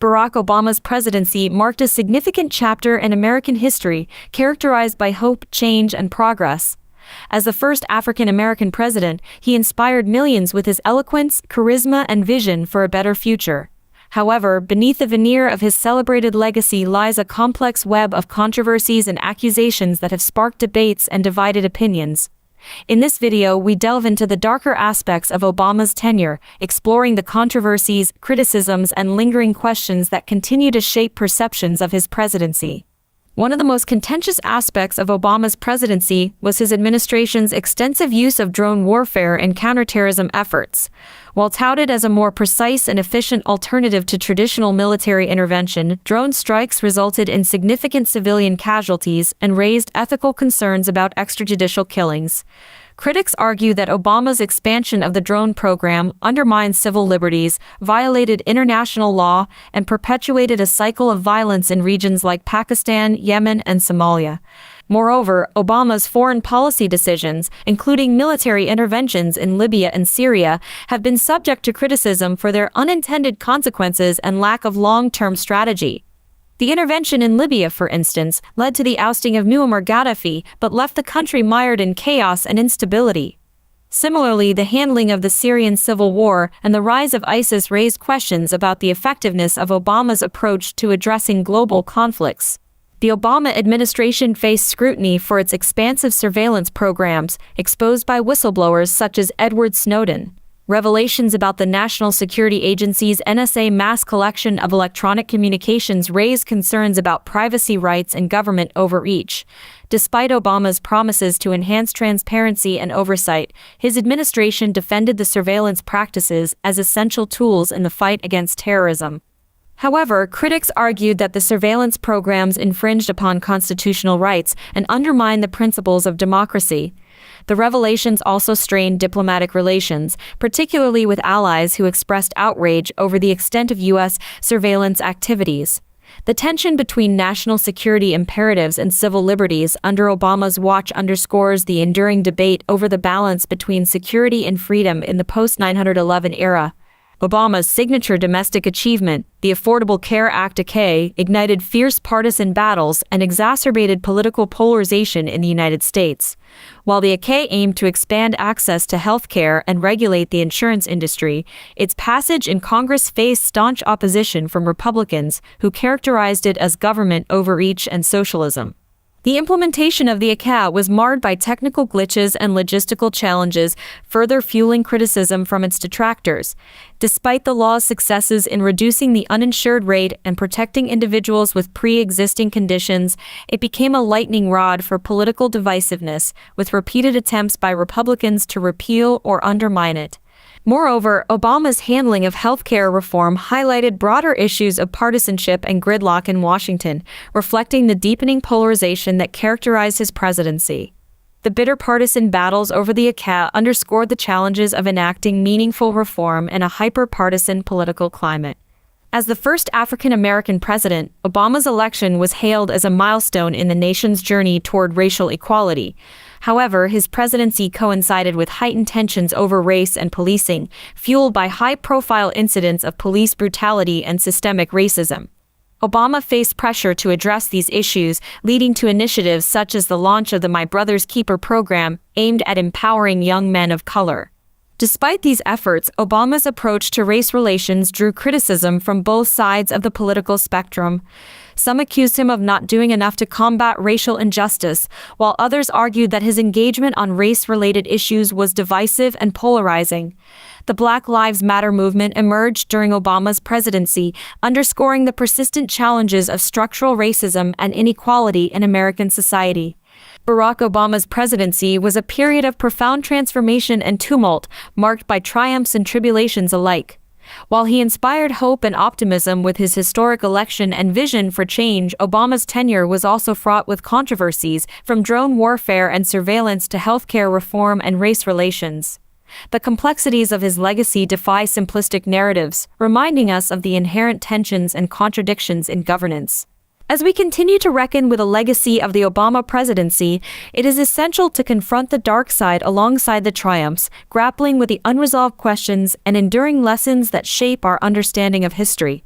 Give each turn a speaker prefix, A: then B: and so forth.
A: Barack Obama's presidency marked a significant chapter in American history, characterized by hope, change, and progress. As the first African-American president, he inspired millions with his eloquence, charisma, and vision for a better future. However, beneath the veneer of his celebrated legacy lies a complex web of controversies and accusations that have sparked debates and divided opinions. In this video, we delve into the darker aspects of Obama's tenure, exploring the controversies, criticisms, and lingering questions that continue to shape perceptions of his presidency. One of the most contentious aspects of Obama's presidency was his administration's extensive use of drone warfare in counterterrorism efforts. While touted as a more precise and efficient alternative to traditional military intervention, drone strikes resulted in significant civilian casualties and raised ethical concerns about extrajudicial killings. Critics argue that Obama's expansion of the drone program undermined civil liberties, violated international law, and perpetuated a cycle of violence in regions like Pakistan, Yemen, and Somalia. Moreover, Obama's foreign policy decisions, including military interventions in Libya and Syria, have been subject to criticism for their unintended consequences and lack of long-term strategy. The intervention in Libya, for instance, led to the ousting of Muammar Gaddafi, but left the country mired in chaos and instability. Similarly, the handling of the Syrian civil war and the rise of ISIS raised questions about the effectiveness of Obama's approach to addressing global conflicts. The Obama administration faced scrutiny for its expansive surveillance programs, exposed by whistleblowers such as Edward Snowden. Revelations about the National Security Agency's NSA mass collection of electronic communications raised concerns about privacy rights and government overreach. Despite Obama's promises to enhance transparency and oversight, his administration defended the surveillance practices as essential tools in the fight against terrorism. However, critics argued that the surveillance programs infringed upon constitutional rights and undermined the principles of democracy. The revelations also strained diplomatic relations, particularly with allies who expressed outrage over the extent of U.S. surveillance activities. The tension between national security imperatives and civil liberties under Obama's watch underscores the enduring debate over the balance between security and freedom in the post-9/11 era. Obama's signature domestic achievement, the Affordable Care Act (ACA), ignited fierce partisan battles and exacerbated political polarization in the United States. While the ACA aimed to expand access to health care and regulate the insurance industry, its passage in Congress faced staunch opposition from Republicans who characterized it as government overreach and socialism. The implementation of the ACA was marred by technical glitches and logistical challenges, further fueling criticism from its detractors. Despite the law's successes in reducing the uninsured rate and protecting individuals with pre-existing conditions, it became a lightning rod for political divisiveness, with repeated attempts by Republicans to repeal or undermine it. Moreover, Obama's handling of healthcare reform highlighted broader issues of partisanship and gridlock in Washington, reflecting the deepening polarization that characterized his presidency. The bitter partisan battles over the ACA underscored the challenges of enacting meaningful reform in a hyper-partisan political climate. As the first African-American president, Obama's election was hailed as a milestone in the nation's journey toward racial equality. However, his presidency coincided with heightened tensions over race and policing, fueled by high-profile incidents of police brutality and systemic racism. Obama faced pressure to address these issues, leading to initiatives such as the launch of the My Brother's Keeper program, aimed at empowering young men of color. Despite these efforts, Obama's approach to race relations drew criticism from both sides of the political spectrum. Some accused him of not doing enough to combat racial injustice, while others argued that his engagement on race-related issues was divisive and polarizing. The Black Lives Matter movement emerged during Obama's presidency, underscoring the persistent challenges of structural racism and inequality in American society. Barack Obama's presidency was a period of profound transformation and tumult, marked by triumphs and tribulations alike. While he inspired hope and optimism with his historic election and vision for change, Obama's tenure was also fraught with controversies, from drone warfare and surveillance to healthcare reform and race relations. The complexities of his legacy defy simplistic narratives, reminding us of the inherent tensions and contradictions in governance. As we continue to reckon with the legacy of the Obama presidency, it is essential to confront the dark side alongside the triumphs, grappling with the unresolved questions and enduring lessons that shape our understanding of history.